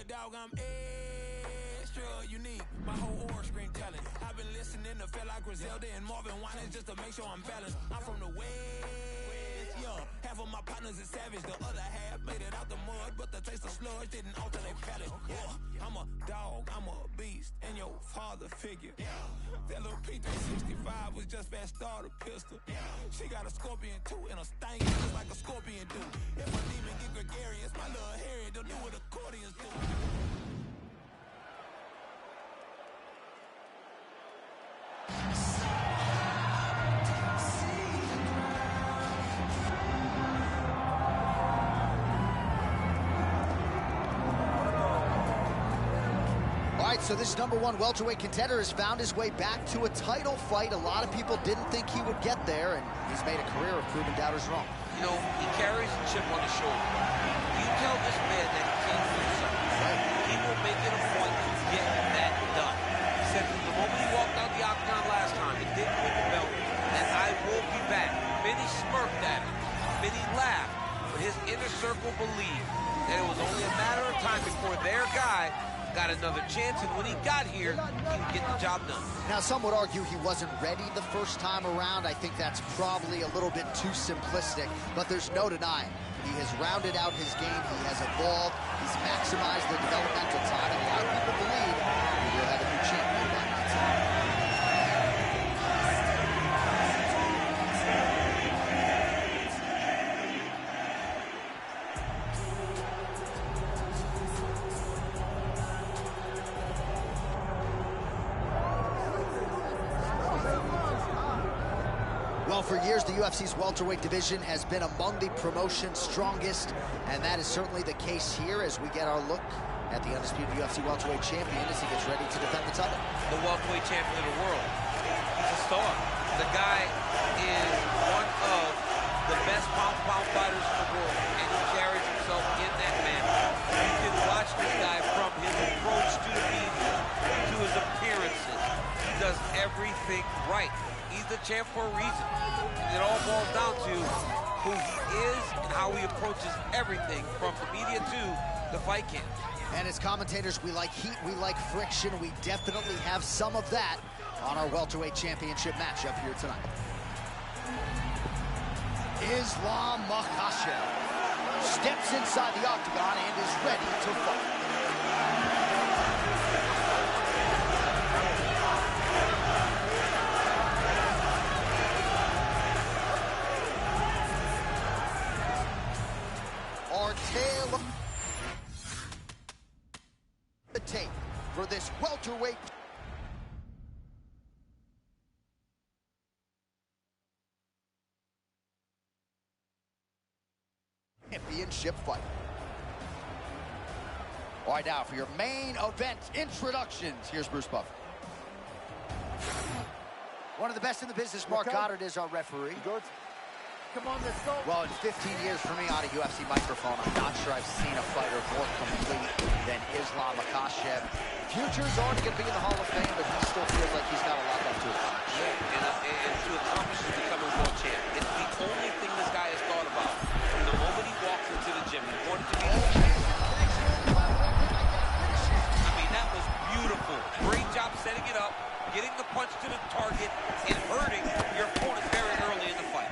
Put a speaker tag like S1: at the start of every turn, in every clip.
S1: dog, I'm extra unique. My whole aura screen telling. I've been listening to feel like Griselda and Marvin Winans just to make sure I'm balanced. I'm from the West, yeah. Half of my partners is savage, the other half made it out the mud, but the taste of sludge didn't alter their palate. Yeah, I'm a dog, I'm a beast, and your father figure. That little P365 was just fast starter pistol. She got a scorpion too, and a sting just like a scorpion do. If a demon get gregarious, my little Harry, they'll do what accordions do.
S2: So this #1 welterweight contender has found his way back to a title fight. A lot of people didn't think he would get there, and he's made a career of proving doubters wrong.
S3: You know, he carries a chip on his shoulder. You tell this man that he can't do something, he will make it a point to get that done. He said from the moment he walked out the octagon last time, he didn't win the belt, and I will be back. Many smirked at him, many laughed, but his inner circle believed that it was only a matter of time before their guy got another chance, and when he got here, he would get the job done.
S2: Now, some would argue he wasn't ready the first time around. I think that's probably a little bit too simplistic, but there's no denying. He has rounded out his game, he has evolved, he's maximized the developmental time, and a lot of people believe he will have a new champion by that time. Well, for years, the UFC's welterweight division has been among the promotion's strongest, and that is certainly the case here as we get our look at the undisputed UFC welterweight champion as he gets ready to defend the title.
S3: The welterweight champion of the world. He's a star. The guy is one of the best pound-for-pound fighters in the world, and he carries himself in that manner. You can watch this guy from his approach to the media, to his appearances. He does everything right. He's the champ for a reason. And it all boils down to who he is and how he approaches everything from the media to the fight camp.
S2: And as commentators, we like heat, we like friction. We definitely have some of that on our welterweight championship matchup here tonight. Islam Makhachev steps inside the octagon and is ready to fight. Tale the tape for this welterweight championship fight. All right, now for your main event introductions, here's Bruce Buffer. One of the best in the business, Mark Goddard, is our referee.
S4: Come on, let's go.
S2: Well, in 15 years for me on a UFC microphone, I'm not sure I've seen a fighter more complete than Islam Makhachev. Future's already going to be in the Hall of Fame, but he still feels like he's got a lot left to accomplish.
S3: Yeah, and to accomplish is becoming world champ. It's the only thing this guy has thought about from the moment he walks into the gym. He wanted to be the champ. I mean, that was beautiful. Great job setting it up, getting the punch to the target, and hurting your opponent very early in the fight.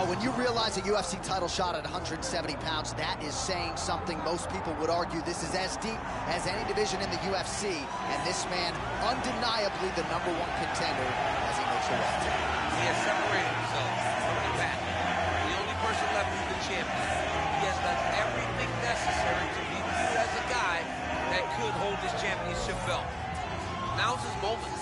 S2: when you realize a UFC title shot at 170 pounds, that is saying something. Most people would argue this is as deep as any division in the UFC, and this man, undeniably the #1 contender as he makes a welter.
S3: He has separated himself from the pack. The only person left is the champion. He has done everything necessary to be viewed as a guy that could hold this championship belt. Now's his moment.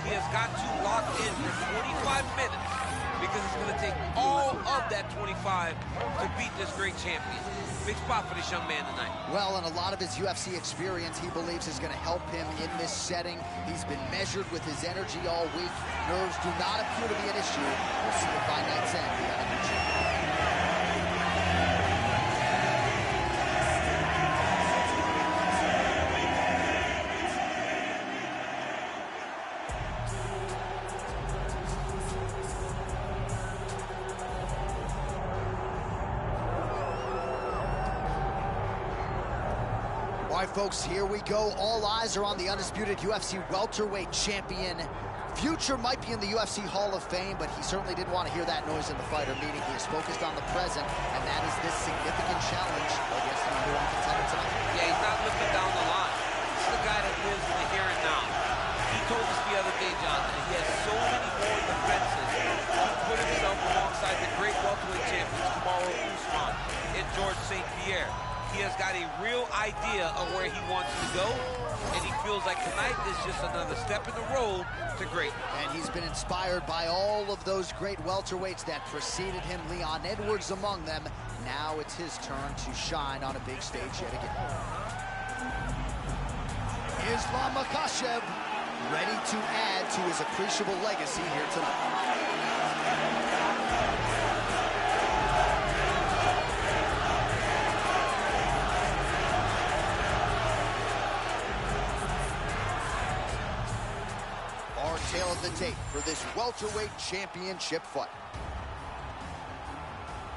S3: He has got to lock in for 25 minutes because it's going to take all of that 25 to beat this great champion. Big spot for this young man tonight.
S2: Well, and a lot of his UFC experience he believes is going to help him in this setting. He's been measured with his energy all week. Nerves do not appear to be an issue. We'll see if by night's end we have a new champion. All right, folks, here we go. All eyes are on the undisputed UFC welterweight champion. Future might be in the UFC Hall of Fame, but he certainly didn't want to hear that noise in the fighter meeting. He is focused on the present, and that is this significant challenge against the #1 contender tonight.
S3: Yeah, he's not looking down the line. This is the guy that lives in the here and now. He told us the other day, John, that he has so many more defenses to put himself alongside the great welterweight champions, Kamaru Usman and George St. Pierre. He has got a real idea of where he wants to go, and he feels like tonight is just another step in the road to greatness.
S2: And he's been inspired by all of those great welterweights that preceded him, Leon Edwards among them. Now it's his turn to shine on a big stage yet again. Islam Makhachev ready to add to his appreciable legacy here tonight. Tail of the tape for this welterweight championship fight.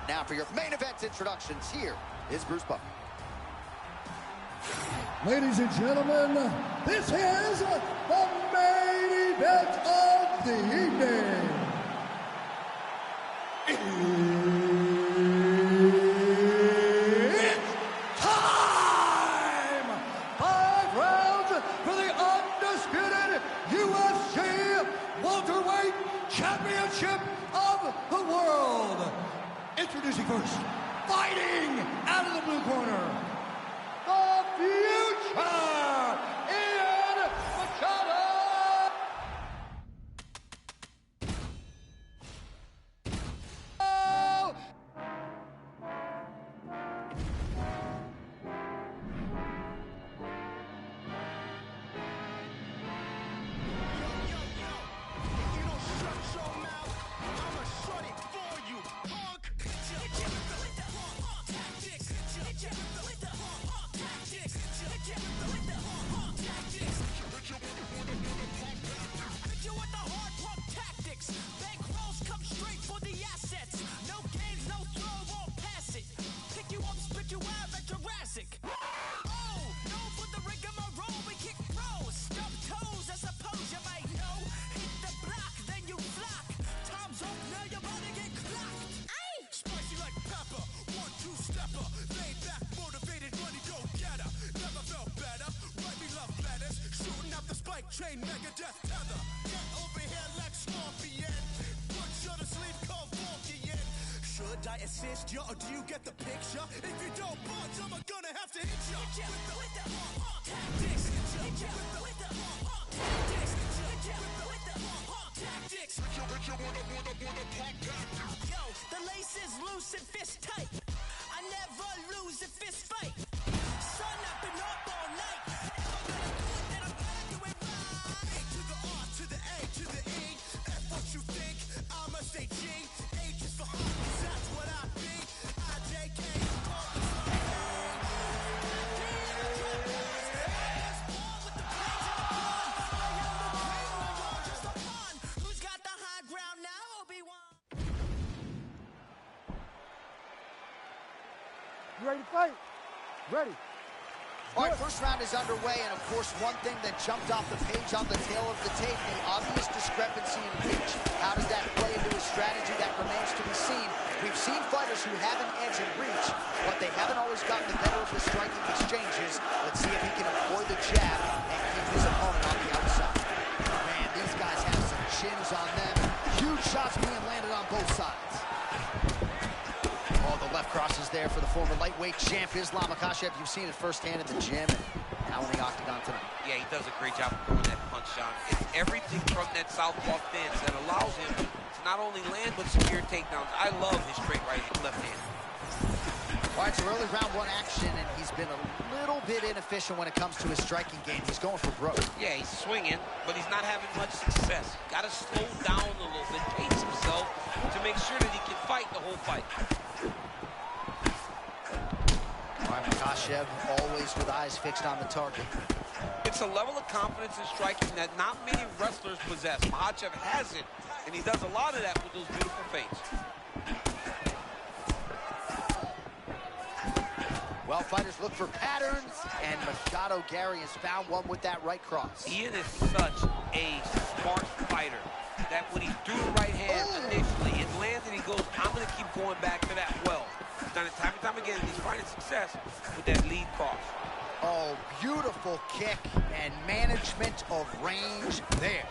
S2: Now for your main event introductions, here is Bruce Buffer.
S5: Ladies and gentlemen, this is the main event of the evening. It's time! 5 rounds for the undisputed UFC welterweight championship of the world. Introducing first, fighting out of the blue corner, the future, Ian Machado.
S6: Chain Megadeth tether. Get over here like Scorpion. Put you to sleep, call Vulcan. Should I assist you or do you get the picture? If you don't budge, I'm gonna have to hit you. With the tactics. Hit you with the tactics. Hit you with the tactics. Yo, the lace is loose and fist tight. I never lose a fist fight. Sun up and up all night.
S4: You ready to fight? Ready.
S2: All right, first round is underway, and of course, one thing that jumped off the page on the tail of the tape, the obvious discrepancy in reach. How does that play into his strategy? That remains to be seen. We've seen Huge shots being landed on both sides. Oh, the left cross is there for the former lightweight champ Islam Makhachev. You've seen it firsthand in the gym and now in the octagon tonight.
S3: Yeah, he does a great job of throwing that punch, Sean. It's everything from that southpaw stance that allows him to not only land but secure takedowns. I love his straight right and left hand.
S2: All right, so early round one action, and he's been a little bit inefficient when it comes to his striking game. He's going for broke.
S3: Yeah, he's swinging, but he's not having much success. Got to slow down a little bit, pace himself to make sure that he can fight the whole fight.
S2: All right, Makhachev always with eyes fixed on the target.
S3: It's a level of confidence in striking that not many wrestlers possess. Makhachev has it, and he does a lot of that with those beautiful feints.
S2: Well, fighters look for patterns, and Machado Gary has found one with that right cross.
S3: Ian is such a smart fighter that when he threw the right hand initially, it lands and he goes, I'm going to keep going back to that well. He's done it time and time again, and he's finding success with that lead cross.
S2: Oh, beautiful kick and management of range there.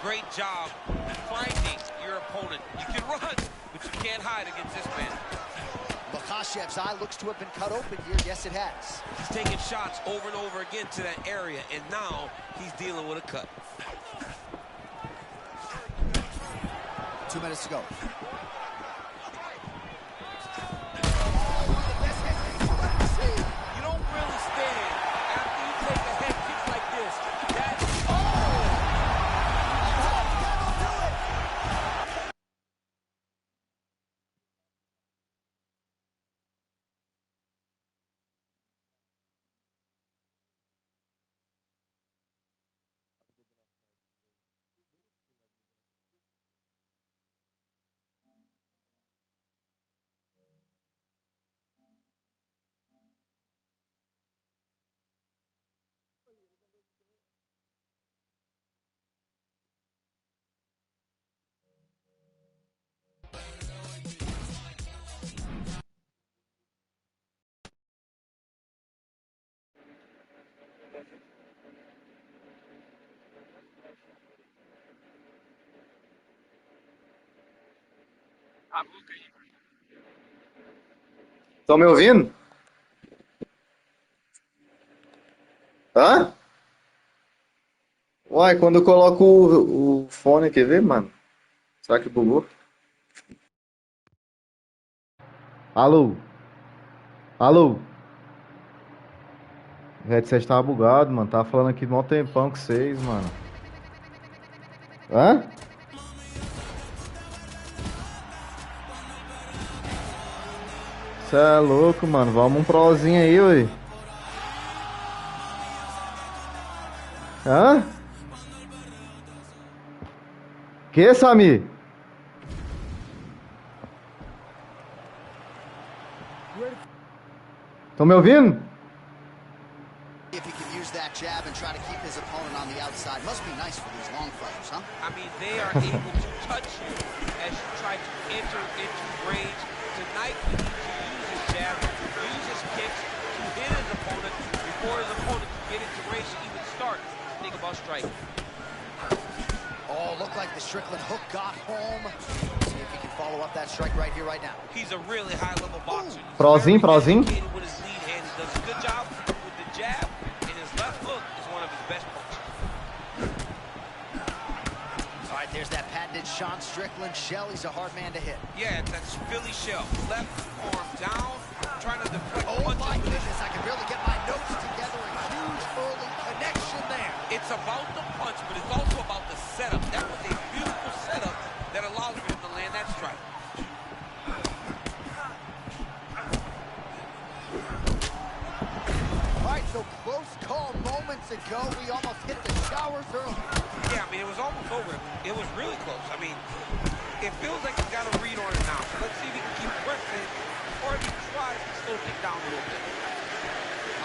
S3: Great job finding your opponent. You can run, but you can't hide against this man.
S2: Makhachev's eye looks to have been cut open here. Yes, it has.
S3: He's taking shots over and over again to that area, and now he's dealing with a cut.
S2: 2 minutes to go.
S3: You don't really stand after you take a head kick like this.
S7: Estão me ouvindo? Hã? Uai, quando eu coloco o fone, quer ver, mano? Será que bugou? Alô? Alô? O headset tava bugado, mano. Tava falando aqui mó tempão com vocês, mano. Hã? Cê é louco, mano. Vamos um prozinho aí, ué. Hã? Que, Samir? Estão me ouvindo?
S2: If he can use that jab and try to keep his opponent on the outside. Must be nice for these long fighters, huh?
S3: I mean, they are able to touch you as you try to enter into range. Tonight, he needs to use his jab, use his kicks to hit his opponent before his opponent can get into range to even start to think about striking.
S2: Oh, looked like the Strickland hook got home. See if he can follow up that strike right here, right now.
S3: He's a really high-level boxer.
S7: Prozinho, prozinho.
S3: With his lead hand, he does a good job with the jab, and his left hook is one of his best punches.
S2: All right, there's that patented Sean Strickland shell. He's a hard man to hit.
S3: Yeah, that's Philly shell. Left arm down, trying to deflect
S2: Oh
S3: punches.
S2: my goodness, I can really get my notes together. A huge early connection there.
S3: It's about the punch, but it's also about the setup. That was a beautiful setup that allows him to land that strike.
S2: All right, so close call moments ago. We almost hit the showers early.
S3: Yeah, I mean, it was almost over. It was really close. I mean, it feels like he's got a read on it now. So let's see if he can keep pressing, or if he tries to slow things down a little bit.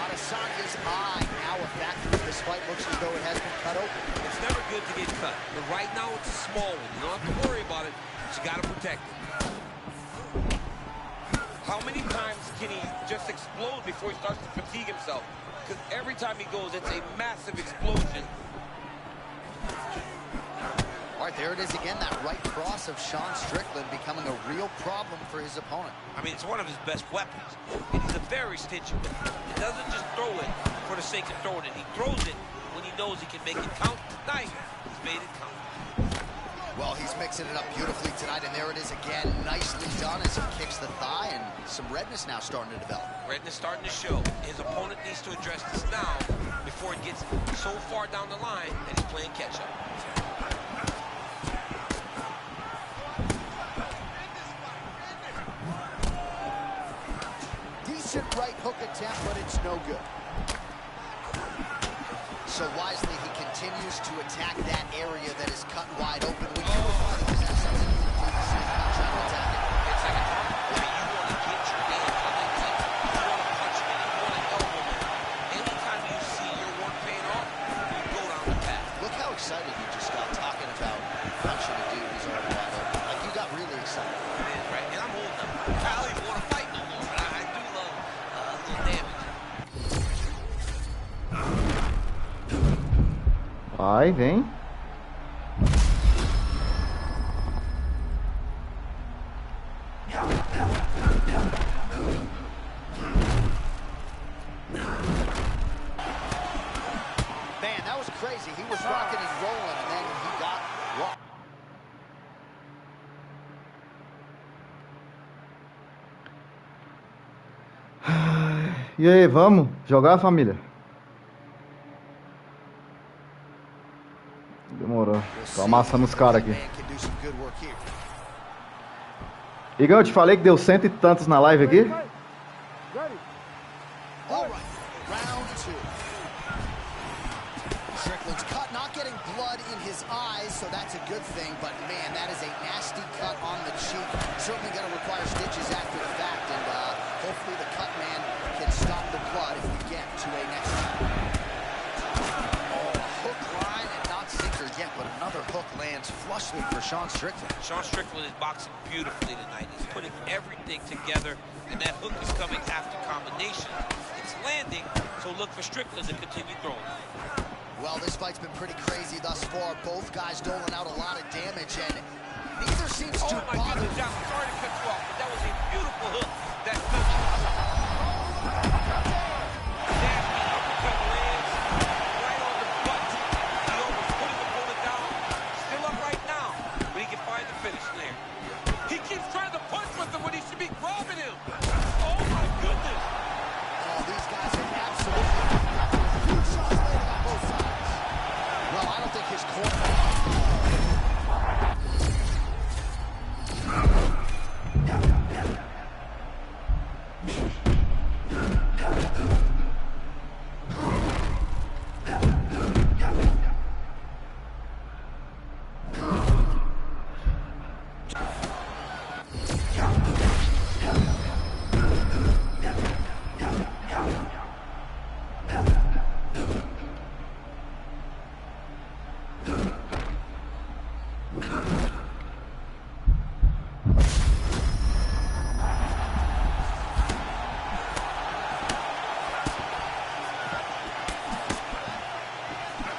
S2: Adesanya's eye now a factor. This fight looks as though it has been cut open.
S3: It's never good to get cut, but right now it's a small one. You don't have to worry about it, but you got to protect it. How many times can he just explode before he starts to fatigue himself? Because every time he goes, it's a massive explosion.
S2: All right, there it is again, that right cross of Sean Strickland becoming a real problem for his opponent.
S3: I mean, it's one of his best weapons. And he's a very stingy with it. He doesn't just throw it for the sake of throwing it. He throws it when he knows he can make it count. Nice. He's made it count.
S2: Well, he's mixing it up beautifully tonight, and there it is again. Nicely done as he kicks the thigh, and some redness now starting to develop.
S3: Redness starting to show. His opponent needs to address this now before it gets so far down the line that he's playing catch-up.
S2: Decent right hook attempt, but it's no good. So wisely, he continues to attack that area that is cut wide open. When you were fighting, was that something you would do the same time, trying to attack it?
S3: It's like a target. I mean, you want to get your hands on that thing. You want to punch it in. You want to elbow it. Anytime you see your work paying off, you go down the path.
S2: Look how excited you just got talking about punching a dude who's already wide open. Like, you got really excited.
S3: Man, right? And I'm holding him. I don't even want to fight no more, but I do love a little damage.
S7: Vai, vem.
S2: Man, that was crazy. He was rocking and rolling, and then he got rocked.
S7: E aí, vamos jogar, família? Demorou. Tô amassando os caras aqui. Igão, eu te falei que deu 100 e tantos na live aqui?
S4: Ready.
S2: All right, round two. Strickland's cut, not getting blood in his eyes, so that's a good thing, but man, that is a nasty cut on the cheek. Certainly going to require stitches after the fact, and hopefully the cut man can stop the blood if we get to a next round. Oh, hook line and not sinker yet, but another hook lands flushly for Sean Strickland.
S3: Sean Strickland is boxing beautifully tonight. He's putting everything together, and that hook is coming after combination. It's landing, so look for Strickland to continue throwing.
S2: Well, this fight's been pretty crazy thus far. Both guys doling out a lot of damage, and neither seems to
S3: Oh my
S2: bother.
S3: goodness, John, sorry to cut you off, but that was a beautiful hook. That nasty uppercut lands right on the butt. He almost put his opponent down. Still up right now, but he can find the finish there. He keeps trying to punch with him when he should be grabbing him. Oh my goodness.
S2: Oh, these guys are absolutely huge shots landing on both sides. Well, I don't think his corner.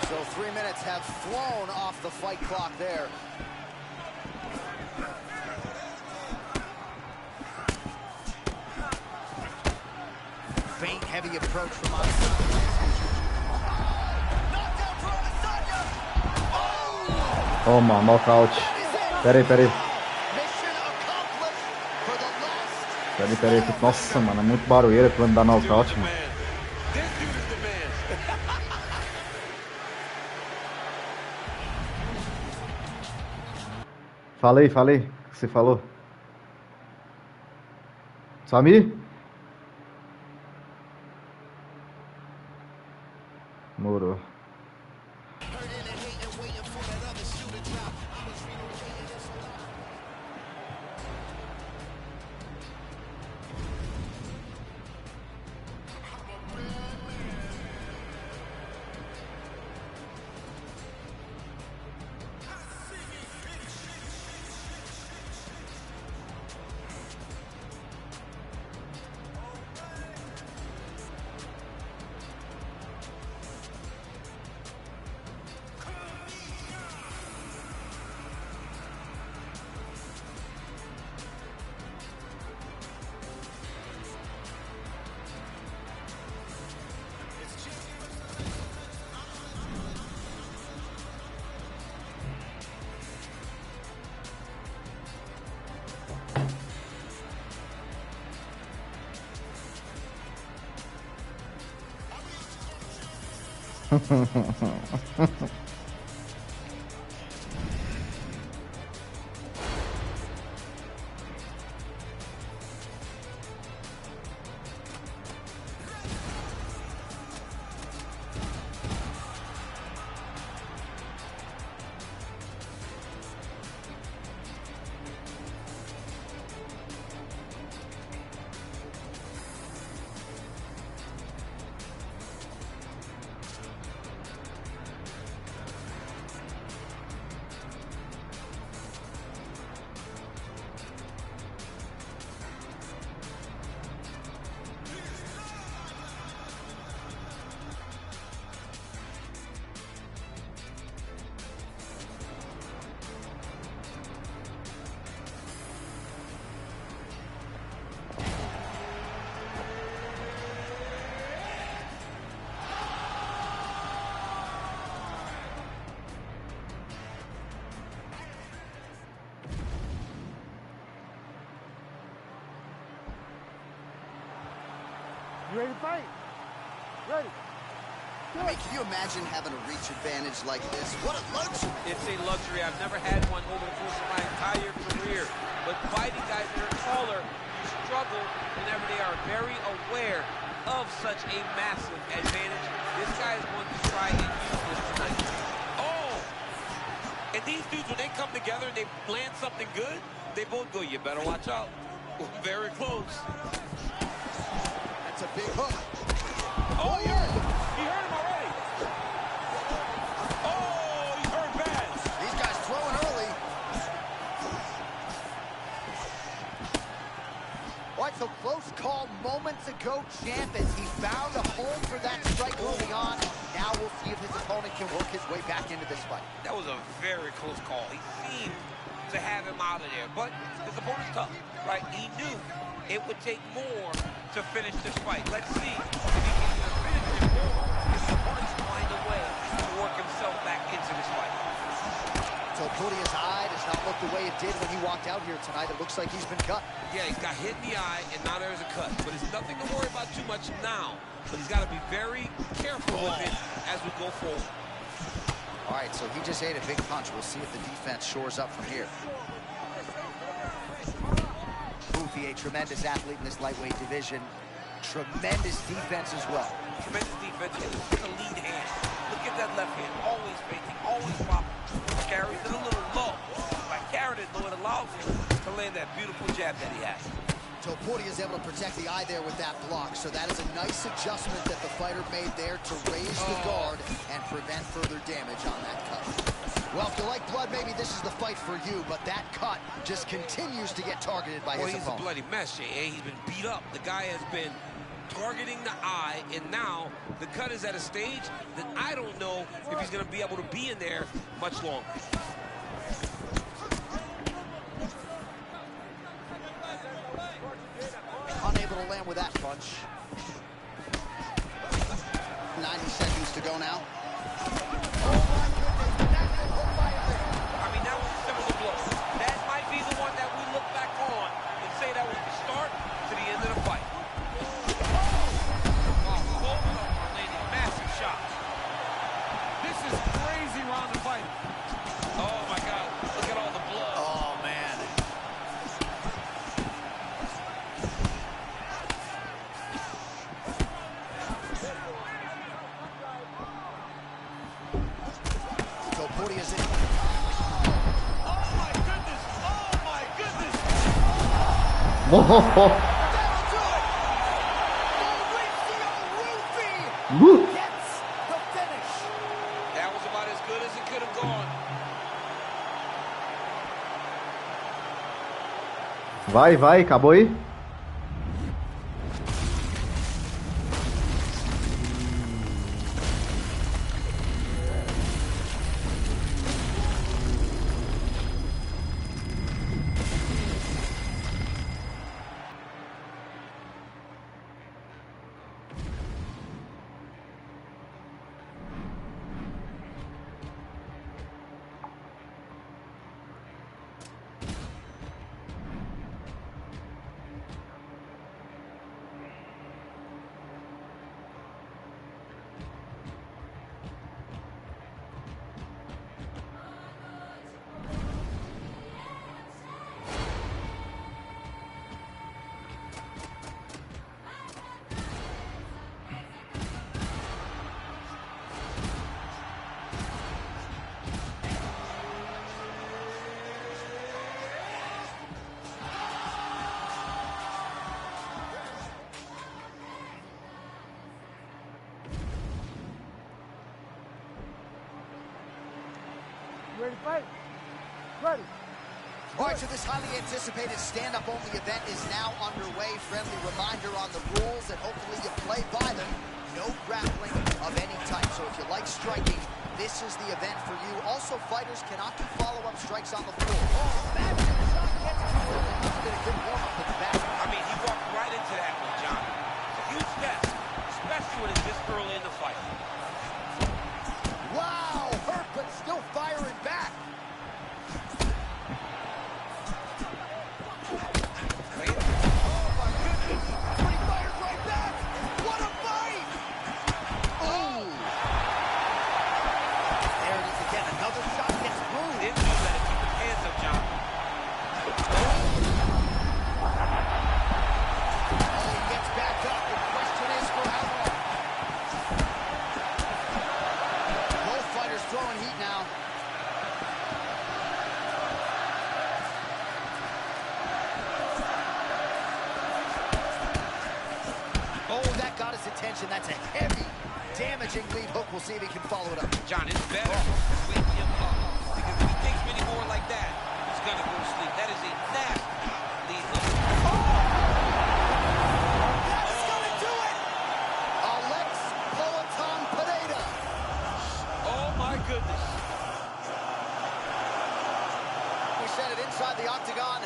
S2: So 3 minutes have flown off the fight clock there. Faint, heavy approach from outside. Knockdown for Adesanya.
S7: Toma, nocaute. Pera aí.
S2: Mission accomplished for the last.
S7: Pera aí. Nossa, mano, é muito barulheira quando dá nocaute, mano.
S3: This dude is the man.
S7: Falei. O que você falou? Samir? Morou.
S4: You ready to fight? Ready.
S2: I mean, can you imagine having a reach advantage like this? What a luxury.
S3: It's a luxury. I've never had one over the course of my entire career. But fighting guys that are taller, you struggle whenever they are very aware of such a massive advantage. This guy is going to try and use this tonight. Oh! And these dudes, when they come together and they land something good, they both go, you better watch out. Very close.
S2: That's a big hook.
S3: Oh, he hurt him. He hurt him already. Oh, he's hurt bad.
S2: These guys throwing early. All right, so close call moments ago, champ, as he found a home for that strike early on. Now we'll see if his opponent can work his way back into this fight.
S3: That was a very close call. He seemed to have him out of there, but his opponent's tough, right? He knew it would take more to finish this fight. Let's see if he can either finish it or if his opponent's find a way to work himself back into this fight.
S2: So Portia's eye does not look the way it did when he walked out here tonight. It looks like he's been cut.
S3: Yeah, he's got hit in the eye, and now there's a cut. But it's nothing to worry about too much now. But he's got to be very careful with it as we go forward.
S2: All right, so he just ate a big punch. We'll see if the defense shores up from here. Boothie, a tremendous athlete in this lightweight division. Tremendous defense as well.
S3: Tremendous defense with a lead hand. Look at that left hand, always faking, always popping. Carries it a little low. By carrying it low, it allows him to land that beautiful jab that he has.
S2: So Portia is able to protect the eye there with that block. So that is a nice adjustment that the fighter made there to raise the guard and prevent further damage on that cut. Well, if you like blood, maybe this is the fight for you, but that cut just continues to get targeted by his opponent.
S3: He's a bloody mess, Jay. He's been beat up. The guy has been targeting the eye, and now the cut is at a stage that I don't know if he's going to be able to be in there much longer.
S2: Unable to land with that punch. 90 seconds to go now.
S3: I mean, that was a similar blow. That might be the one that we look back on and say that was the start to the end of the fight. Both of them are landing massive shots.
S1: This is crazy round of fight.
S3: Oh, my God. Look at all the blood.
S2: Oh, man. So Portia's in.
S3: Oh, my goodness. Oh, my goodness.
S2: That'll do it. Mauricio Rufy
S7: Woo.
S2: gets the finish.
S3: That was about as good as it could have gone.
S7: Vai, vai, acabou aí?
S4: ready to fight? Ready.
S2: All right, so this highly anticipated stand-up only event is now underway. Friendly reminder on the rules, and hopefully you play by them. No grappling of any type. So if you like striking, this is the event for you. Also, fighters cannot do follow-up strikes on the floor. Oh, bad shot gets to him. He's been a good warm-up at the back.
S3: I mean, he walked right into that one, John. It's a huge test, especially when it's this early in the fight.
S2: Wow, hurt, but still firing back. Attention, that's a heavy, damaging lead hook. We'll see if he can follow it up.
S3: John, it's better to wake him up, because if he takes many more like that, he's gonna go to sleep. That is a nasty lead hook.
S2: That's gonna do it! Alex Poatan Pineda.
S3: Oh my goodness.
S2: We said it inside the octagon.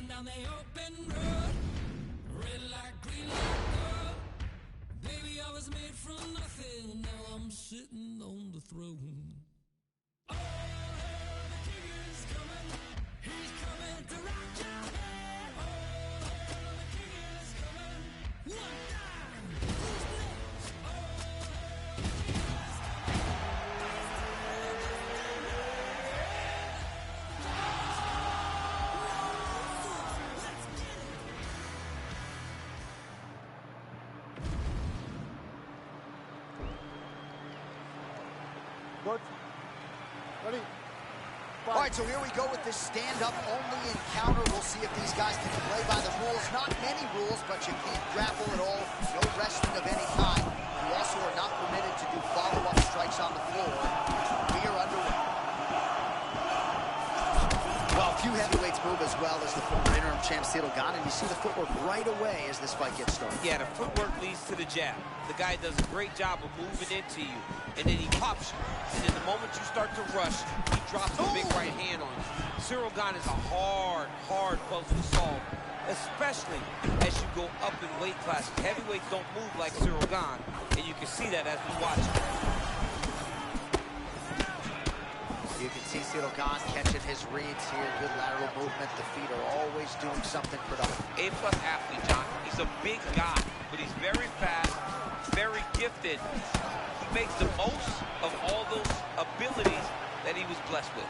S1: Down the open road, red light, green light, go. Baby, I was made from nothing. Now I'm sitting on the throne. Oh, the king is coming. He's coming to rock your head. Oh, the king is coming. One time, who's next? Oh, the king is
S4: Good. Ready.
S2: All right, so here we go with this stand-up only encounter. We'll see if these guys can play by the rules. Not many rules, but you can't grapple at all. No wrestling of any kind. You also are not permitted to do follow-up strikes on the floor. We are underway. Well, a few heavyweights move as well as the former interim champ Ciryl Gane, and you see the footwork right away as this fight gets started.
S3: Yeah, the footwork leads to the jab. The guy does a great job of moving into you, and then he pops you. And then the moment you start to rush, he drops a big right hand on you. Ciryl Gane is a hard puzzle to solve, especially as you go up in weight classes. Heavyweights don't move like Ciryl Gane, and you can see that as we watch him.
S2: You can see Ciryl Gane catching his reads here. Good lateral movement. The feet are always doing something productive.
S3: A-plus athlete, John. He's a big guy, but he's very fast, very gifted. He makes the most of all those abilities that he was blessed with.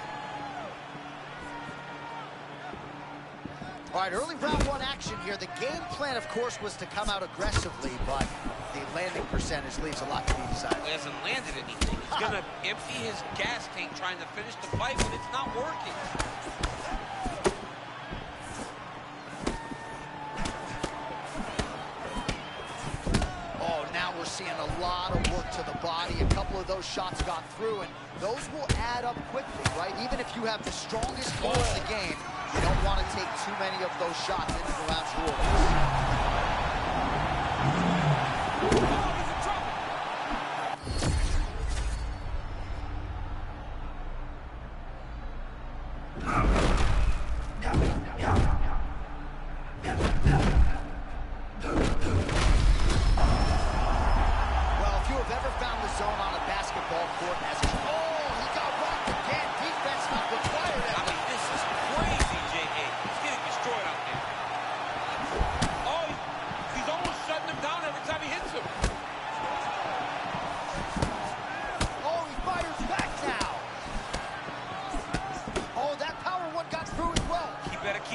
S2: All right, early round one action here. The game plan, of course, was to come out aggressively, but the landing percentage leaves a lot to be desired.
S3: He hasn't landed anything. He's going to empty his gas tank trying to finish the fight, but it's not working.
S2: Oh, now we're seeing a lot of work to the body. A couple of those shots got through, and those will add up quickly, right? Even if you have the strongest core in the game, you don't want to take too many of those shots into the round's rules. Well, if you have ever found the zone on a basketball court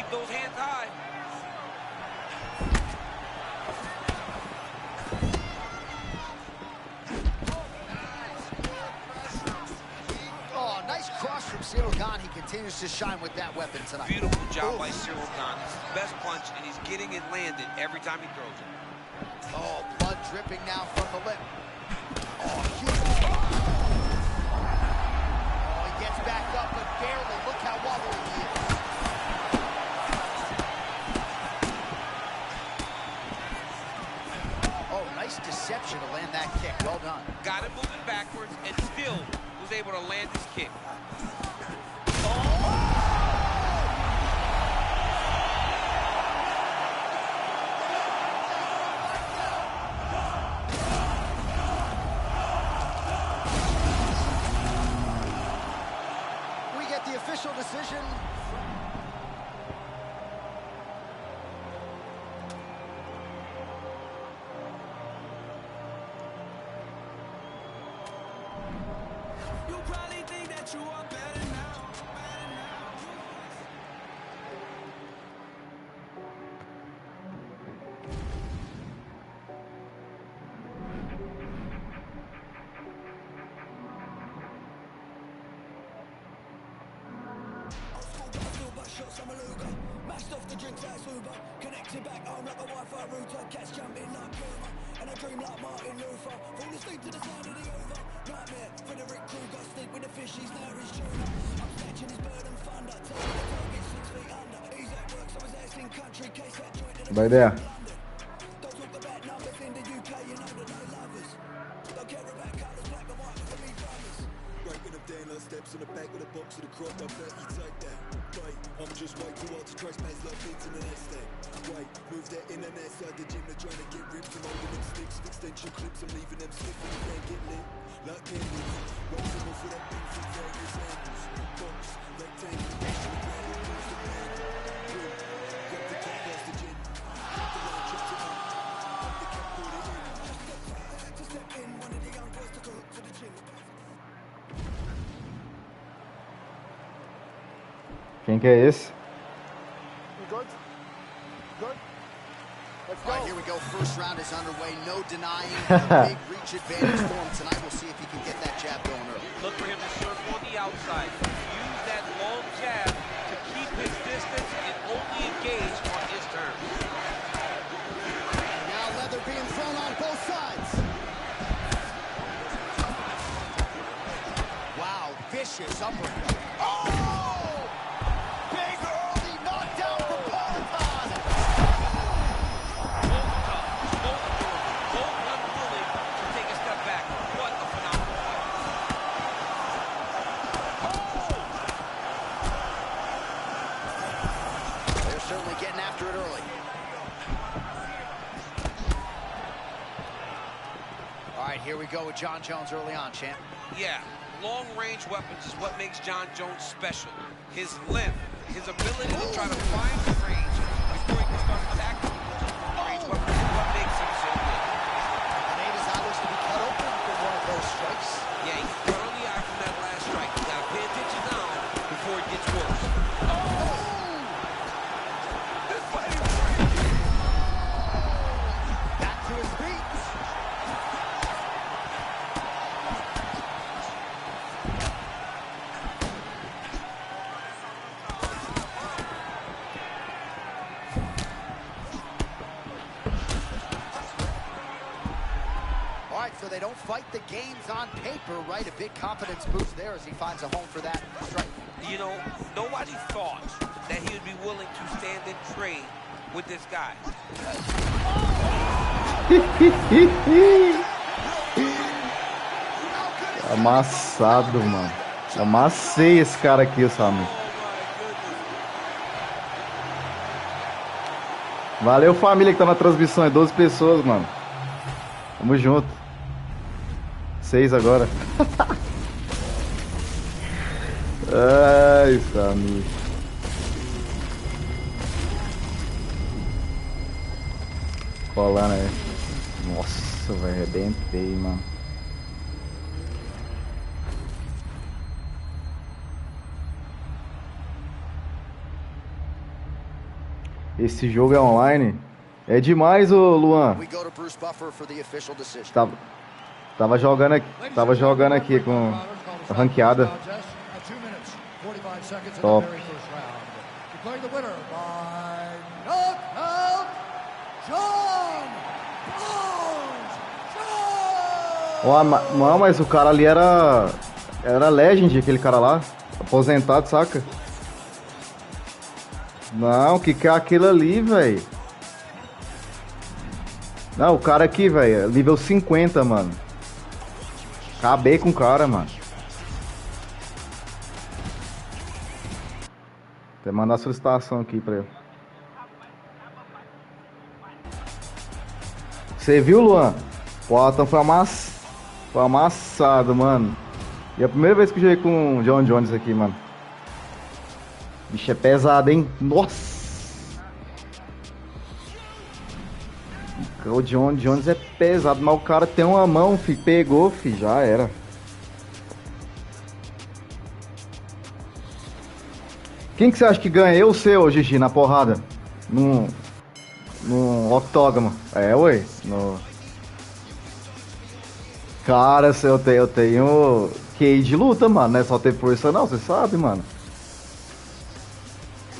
S3: Keep those hands high.
S2: Oh, nice cross from Ciryl Gane. He continues to shine with that weapon tonight.
S3: Beautiful job by Ciryl Gane. It's his best punch, and he's getting it landed every time he throws it.
S2: Oh, blood dripping now from the lip. Oh, huge. Oh, he gets back up, but barely. Look how wobbly he is. Oh, nice deception to land that kick. Well done.
S3: Got him moving backwards and still was able to land his kick.
S2: We get the official decision.
S6: You probably think that you are better now. Mashed off the drinks as Uber, connected back home like a Wi-Fi router. Cats jumping like Puma, and I dream like Martin Luther. Fall asleep to the sound of the Over. Nightmare, Frederick Krueger, sleep with the fishies, now he's tuna. I'm snatching his bird and thunder, tell me the target 6 feet under. He's at work, so his ass in country, case that joint in the
S7: Vai there.
S6: Don't talk about numbers in the UK, you know that no lovers. Don't care about colours, black and white, for me brothers.
S8: Breaking them down like steps on the back of the box of the crop, I bet you take that. Wait, I'm just way too hard to trace pace like beats in the next step. Wait, move that internet side the gym, they're trying to get ripped from holding them sticks, extension clips, I'm leaving them stiff and you can't get lit. Like candles, wait for more for that beat from various angles. Box, rectangle, the ground, moves the man. Boom, grab the top, that's the gin. Drop the line, chops it up. Up the cap, put it in.
S6: To step in, one of the young boys took a hook to the gym.
S7: Quem que é esse?
S4: You good? Good? Let's
S2: All right,
S4: go.
S2: here we go. First round is underway. No denying the big reach advantage for him tonight. We'll see if he can get that jab going early.
S3: Look for him to circle on the outside. Use that long jab to keep his distance and only engage on his terms.
S2: Now leather being thrown on both sides. Wow, vicious uppercut. Oh! Big early knockdown for Peloton.
S3: Both tough, both durable, both unwilling to take a step back. What a phenomenal fight.
S2: They're certainly getting after it early. All right, here we go with Jon Jones early on, champ.
S3: Yeah, long-range weapons is what makes Jon Jones special. His length, his ability to try to find the range before he can start attacking long-range weapons is what makes him so good.
S2: Made his eyelids to be cut open for one of those strikes.
S3: Yeah, he got on the eye from that last strike. You gotta pay attention now before it gets worse.
S2: Back to his feet. All right, so they don't fight the games on paper, right? A big confidence boost there as he finds a home for that strike.
S3: You know, nobody thought that he would be willing to stand and trade with this guy.
S7: Amassado, mano. Amassei esse cara aqui, Sami. Valeu, família que tá na transmissão. É 12 pessoas, mano. Tamo junto. 6 agora. Ai, Sami. Colar, né? Nossa, velho. Arrebentei, mano. Esse jogo é online. É demais, ô Luan.
S2: We go to Bruce Buffer for the official decision.
S7: Tava jogando aqui com a ranqueada. Top.
S5: Declaring the winner by knockout, John Jones.
S7: Ó, não, mas o cara ali era Legend, aquele cara lá, aposentado, saca? Não, que é aquilo ali, velho? Não, o cara aqui, velho, nível 50, mano. Acabei com o cara, mano. Até mandar a solicitação aqui pra ele. Você viu, Luan? O Alton foi amassado, mano. E é a primeira vez que eu joguei com o John Jones aqui, mano. Bicho é pesado, hein? Nossa! O John Jones é pesado, mas o cara tem uma mão, fi. Pegou, fi. Já era. Quem que você acha que ganha? Eu ou você, ô Gigi, na porrada? No octógono. É, ué. Cara, eu tenho QI de luta, mano. Não é só ter força, não. Você sabe, mano.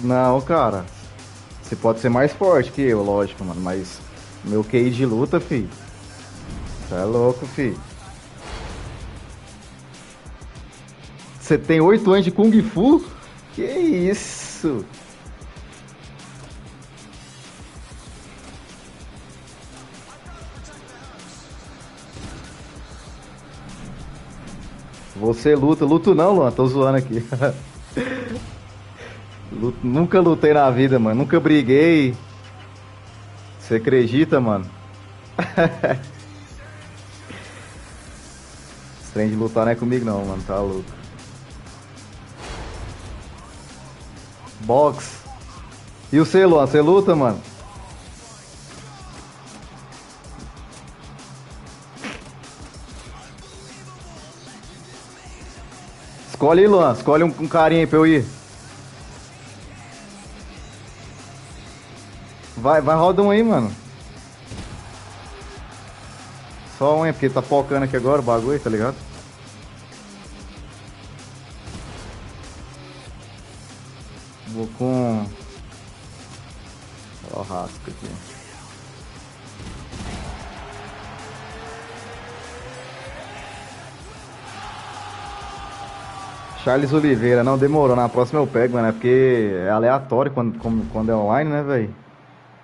S7: Não, cara. Você pode ser mais forte que eu, lógico, mano. Mas meu QI de luta, fi. Você é louco, fi. Você tem 8 anos de Kung Fu? Que isso? Você luta? Luto não, Luan. Tô zoando aqui. Nunca lutei na vida, mano. Nunca briguei. Você acredita, mano? Esse trem de lutar não é comigo não, mano. Tá louco. Box. E o você, Luan? Você luta, mano? Escolhe aí, Luan. Escolhe um carinha aí pra eu ir. Vai, roda um aí, mano. Só um, porque tá focando aqui agora o bagulho, tá ligado? Vou com... Olha o rasco aqui. Charles Oliveira, não demorou. Na próxima eu pego, mano. É porque é aleatório quando é online, né, velho?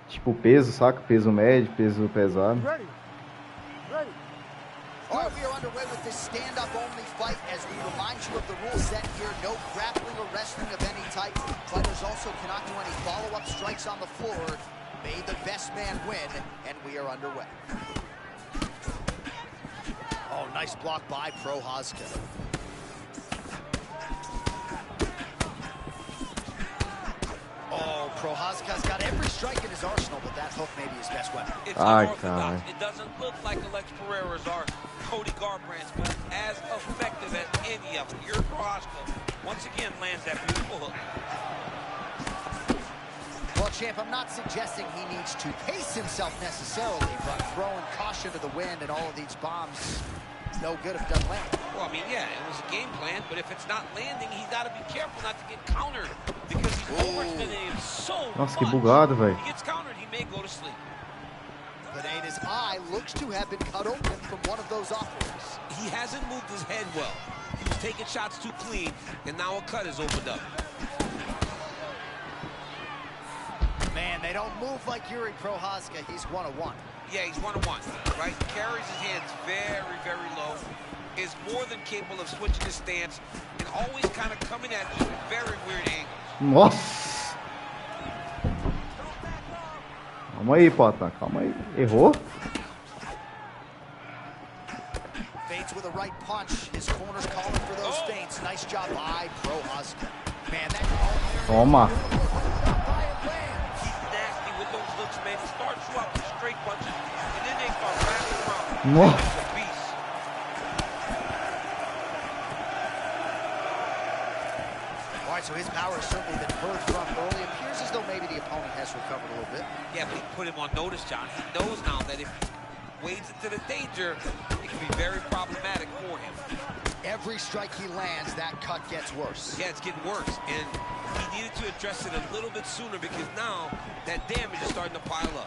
S7: Tipo peso, saca? Peso médio, peso pesado.
S2: All right, we are underway with this stand-up only fight as we remind you of the rule set here. No grappling or wrestling of any type. Fighters also cannot do any follow-up strikes on the floor. May the best man win, and we are underway. Oh, nice block by Prochazka. Oh, Prochazka's got every strike in his arsenal, but that hook may be his best weapon.
S3: It's unorthodox. It doesn't look like Alex Pereira's or Cody Garbrandt's, but as effective as any of them. Your Prochazka once again lands that beautiful hook.
S2: Well, champ, I'm not suggesting he needs to pace himself necessarily, but throwing caution to the wind and all of these bombs, no good if it doesn't land.
S3: Well, I mean, yeah, it was a game plan, but if it's not landing, he's got to be careful not to get countered because he's overextending him so
S7: Nossa,
S3: much.
S7: que bugado, velho.
S3: He gets countered, he may go to sleep.
S2: Pineda's eye looks to have been cut open from one of those offerings.
S3: He hasn't moved his head well. He was taking shots too clean, and now a cut has opened up.
S2: Man, they don't move like Yuri Prochazka. He's 1-1.
S3: Yeah, he's 1-1, right? Carries his hands very, very low. Is more than capable of switching his stance and always kind of coming at you at very weird angles.
S7: Nossa! Calma aí, Pota. Calma aí. Errou?
S2: Feints with a right punch. His corner's calling for those feints. Nice job by Prochazka. Man, that...
S7: Toma.
S3: He's nasty with those hooks, man. He starts you out with straight punches, and then they start wrapping around.
S7: Nossa.
S3: He's a beast.
S2: so his power has certainly been heard from early. It appears as though maybe the opponent has recovered a little bit.
S3: Yeah, but he put him on notice, John. He knows now that if he wades into the danger, it can be very problematic for him.
S2: Every strike he lands, that cut gets worse.
S3: Yeah, it's getting worse, and he needed to address it a little bit sooner because now that damage is starting to pile up.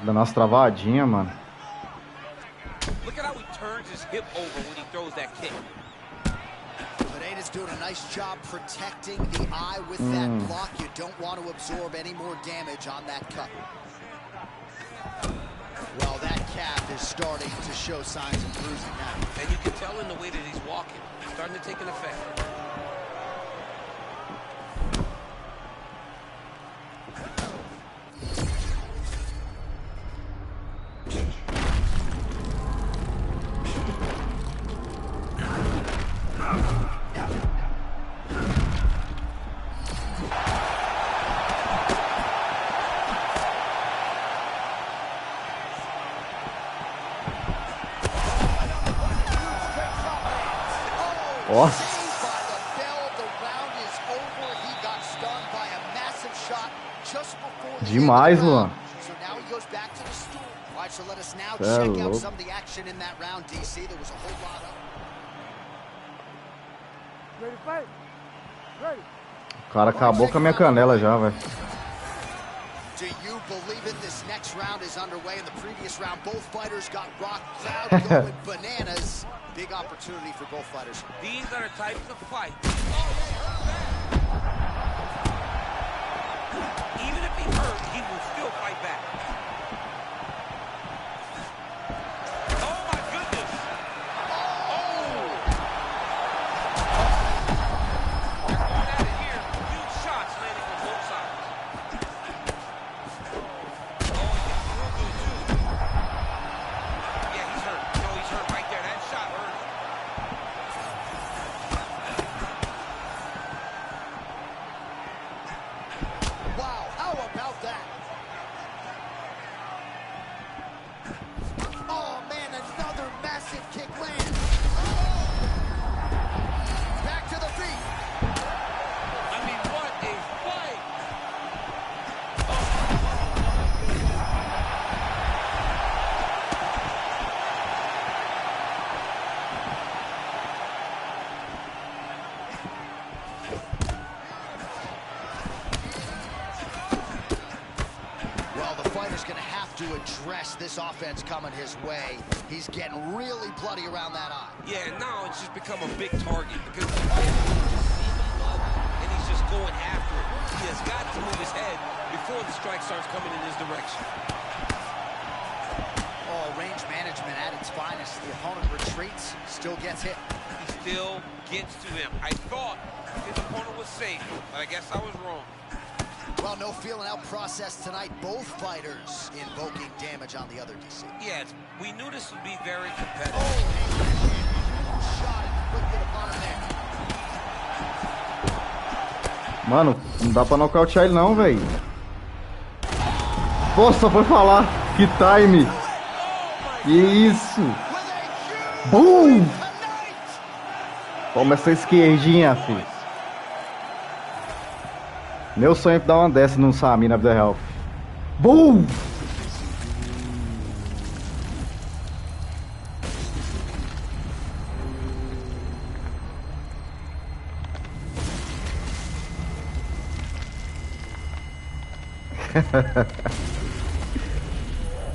S7: Dando umas travadinhas, mano.
S3: Look at how he turns his hip over when he throws that kick.
S2: Pineda's doing a nice job protecting the eye with that block. You don't want to absorb any more damage on that cut. Well, that calf is starting to show signs of bruising now.
S3: And you can tell in the way that he's walking. It's starting to take an effect.
S7: Nossa. Demais, Luan. É louco. O cara acabou com a minha canela já, velho.
S2: Do you believe it? This next round is underway. In the previous round, both fighters got rocked. Crowd going bananas. Big opportunity for both fighters.
S3: These are the types of fights. Even if he hurt, he will still fight back. Oh my goodness! Oh! They're going at it here. Huge shots landing from both sides. Oh, he gets real good too. Yeah, he's hurt. No, he's hurt right there. That shot hurt.
S2: Wow, how about that? Oh man, another massive kick lands. Back to the feet.
S3: I mean, what a fight!
S2: Well, the fighter's going to have to address this offense coming his way. He's getting really bloody around that eye.
S3: Yeah, now it's just become a big target because he's seeing the blood and he's just going after it. He has got to move his head before the strike starts coming in his direction.
S2: Oh, range management at its finest. The opponent retreats, still gets hit.
S3: He still gets to him. I thought his opponent was safe, but I guess I was wrong.
S2: Well, no feeling out process tonight. Both fighters invoking damage on the other DC.
S3: Yeah, we knew this would be very competitive.
S2: Shot inflicted upon him there.
S7: Mano, não dá pra nocautear ele não, velho. Pô, só foi falar. Que time. Que isso. Boom. Toma essa esquerdinha, filho. Meu sonho é dar uma dessa num Sami na vida real. Boom!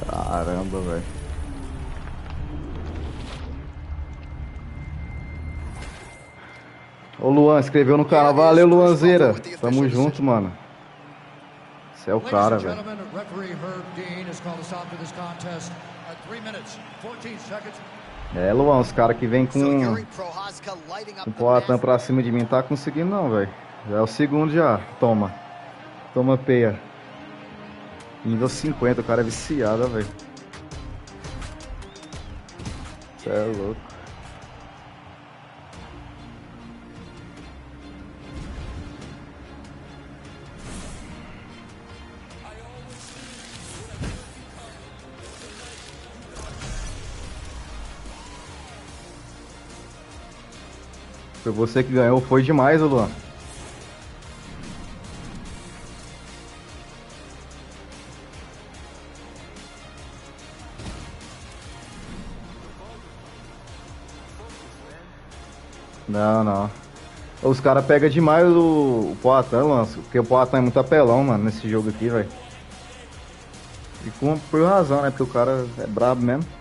S7: Caramba, velho. Ô Luan, escreveu no canal. Valeu, Luanzeira. Tamo junto, mano. Você é o cara, velho. É, Luan, os caras que vem com Poatan pra cima de mim tá conseguindo não, velho. Já é o segundo já. Toma. Toma peia. Nível 50, o cara é viciado, velho. Você é louco. Foi você que ganhou, foi demais, ô Luan. Não, não. Os caras pegam demais o Poatan, Luan, porque o Poatan é muito apelão, mano, nesse jogo aqui, velho. E por razão, né? Porque o cara é brabo mesmo.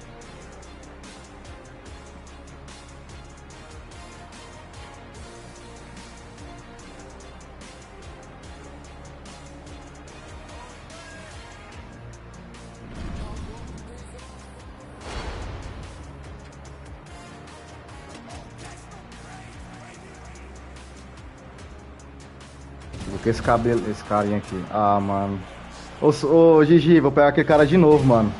S7: Com esse cabelo, esse carinha aqui. Ah, mano. Ô, Gigi, vou pegar aquele cara de novo, mano.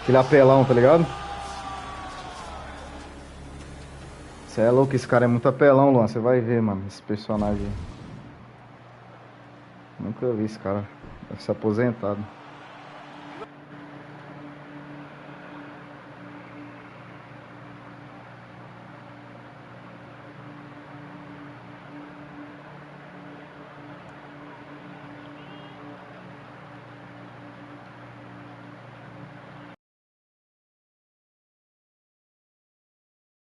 S7: Aquele apelão, tá ligado? Você é louco, esse cara é muito apelão, Luan. Você vai ver, mano, esse personagem. Nunca vi esse cara. Deve ser aposentado.